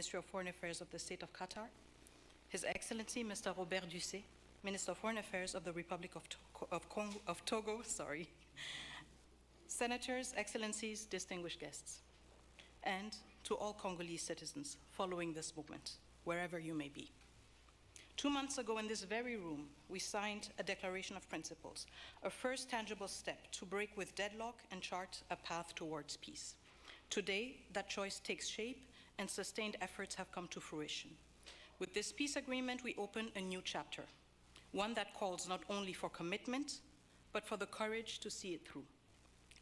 Ministry of Foreign Affairs of the State of Qatar, His Excellency Mr. Robert Ducé, Minister of Foreign Affairs of the Republic of Togo, Senators, Excellencies, distinguished guests, and to all Congolese citizens following this movement, wherever you may be. 2 months ago in this very room, we signed a Declaration of Principles, a first tangible step to break with deadlock and chart a path towards peace. Today, that choice takes shape and sustained efforts have come to fruition. With this peace agreement, we open a new chapter, one that calls not only for commitment, but for the courage to see it through.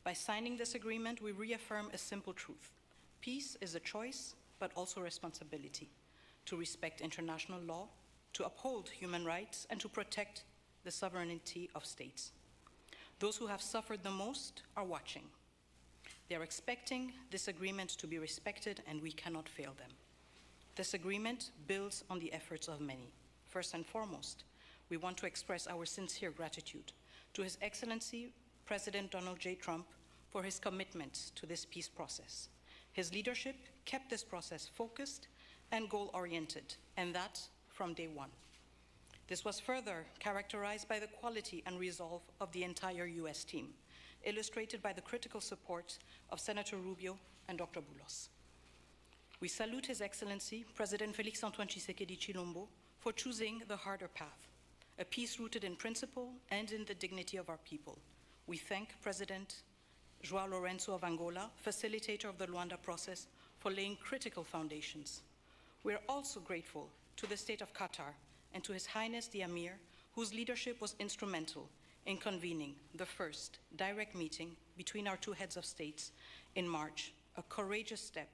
By signing this agreement, we reaffirm a simple truth. Peace is a choice, but also a responsibility to respect international law, to uphold human rights, and to protect the sovereignty of states. Those who have suffered the most are watching. They are expecting this agreement to be respected, and we cannot fail them. This agreement builds on the efforts of many. First and foremost, we want to express our sincere gratitude to His Excellency President Donald J. Trump for his commitment to this peace process. His leadership kept this process focused and goal-oriented, and that from day one. This was further characterized by the quality and resolve of the entire US team, illustrated by the critical support of Senator Rubio and Dr. Boulos. We salute His Excellency President Félix-Antoine Tshisekedi Chilombo for choosing the harder path, a peace rooted in principle and in the dignity of our people. We thank President João Lourenço of Angola, facilitator of the Luanda process, for laying critical foundations. We are also grateful to the State of Qatar and to His Highness the Emir, whose leadership was instrumental in convening the first direct meeting between our two heads of states in March, a courageous step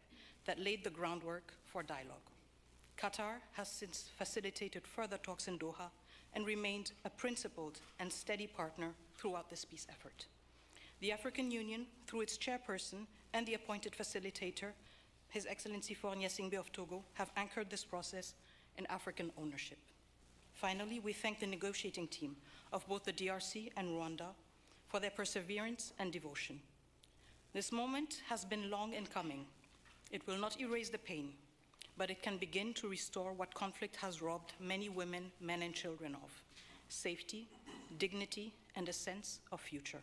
that laid the groundwork for dialogue. Qatar has since facilitated further talks in Doha and remained a principled and steady partner throughout this peace effort. The African Union, through its chairperson and the appointed facilitator, His Excellency Faure Gnassingbé of Togo, have anchored this process in African ownership. Finally, we thank the negotiating team of both the DRC and Rwanda for their perseverance and devotion. This moment has been long in coming. It will not erase the pain, but it can begin to restore what conflict has robbed many women, men, and children of: safety, dignity, and a sense of future.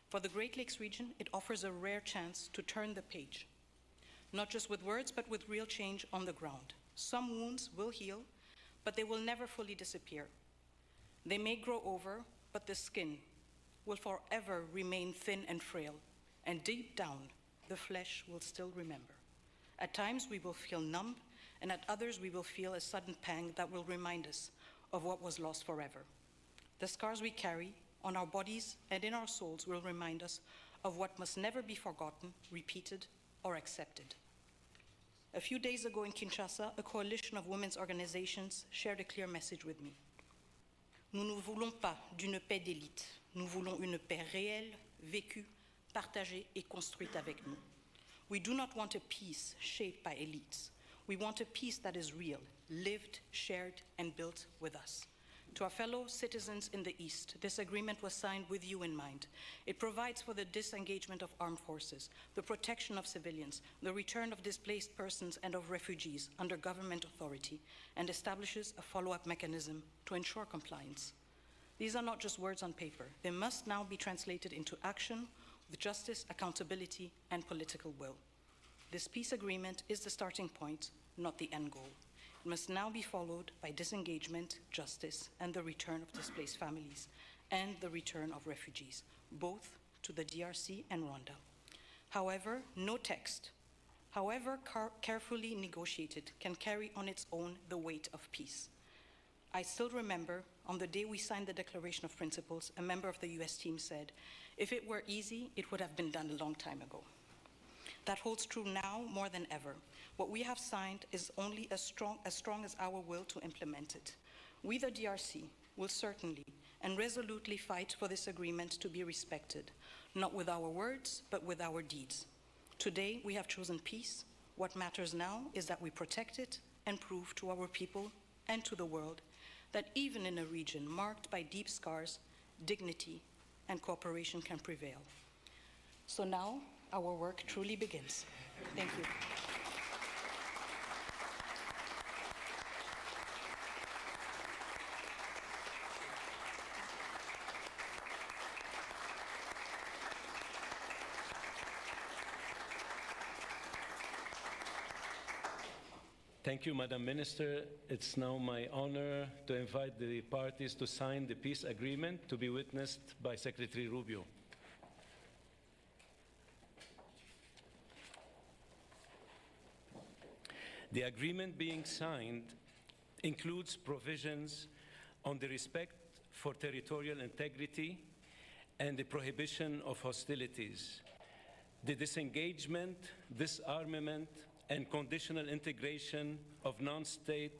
For the Great Lakes region, it offers a rare chance to turn the page, not just with words, but with real change on the ground. Some wounds will heal, but they will never fully disappear. They may grow over, but the skin will forever remain thin and frail, and deep down, the flesh will still remember. At times, we will feel numb, and at others, we will feel a sudden pang that will remind us of what was lost forever. The scars we carry on our bodies and in our souls will remind us of what must never be forgotten, repeated, or accepted. A few days ago in Kinshasa, a coalition of women's organizations shared a clear message with me. Nous ne voulons pas d'une paix d'élite. Nous voulons une paix réelle, vécue, partagée et construite avec nous. We do not want a peace shaped by elites. We want a peace that is real, lived, shared, and built with us. To our fellow citizens in the East, this agreement was signed with you in mind. It provides for the disengagement of armed forces, the protection of civilians, the return of displaced persons and of refugees under government authority, and establishes a follow-up mechanism to ensure compliance. These are not just words on paper. They must now be translated into action with justice, accountability, and political will. This peace agreement is the starting point, not the end goal. It must now be followed by disengagement, justice, and the return of displaced families, and the return of refugees, both to the DRC and Rwanda. However, no text, however carefully negotiated, can carry on its own the weight of peace. I still remember, on the day we signed the Declaration of Principles, a member of the US team said, "If it were easy, it would have been done a long time ago." That holds true now more than ever. What we have signed is only as strong as our will to implement it. We, the DRC, will certainly and resolutely fight for this agreement to be respected, not with our words, but with our deeds. Today, we have chosen peace. What matters now is that we protect it and prove to our people and to the world that even in a region marked by deep scars, dignity and cooperation can prevail. So now, our work truly begins. Thank you. Thank you, Madam Minister. It's now my honor to invite the parties to sign the peace agreement to be witnessed by Secretary Rubio. The agreement being signed includes provisions on the respect for territorial integrity and the prohibition of hostilities, the disengagement, disarmament, and conditional integration of non-state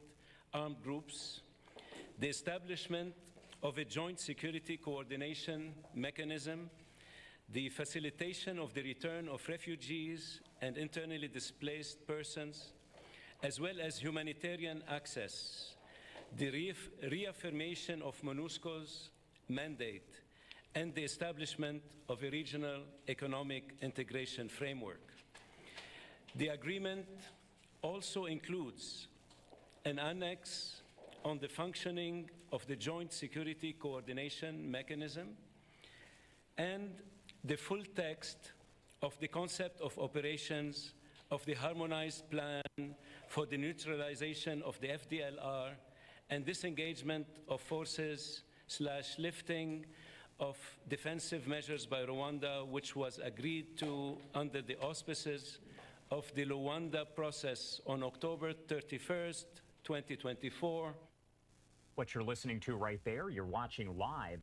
armed groups, the establishment of a joint security coordination mechanism, the facilitation of the return of refugees and internally displaced persons, as well as humanitarian access, the reaffirmation of MONUSCO's mandate, and the establishment of a regional economic integration framework. The agreement also includes an annex on the functioning of the Joint Security Coordination Mechanism and the full text of the concept of operations of the Harmonized Plan for the Neutralization of the FDLR and disengagement of forces / lifting of defensive measures by Rwanda, which was agreed to under the auspices of the Luanda process on October 31st, 2024. What you're listening to right there, you're watching live.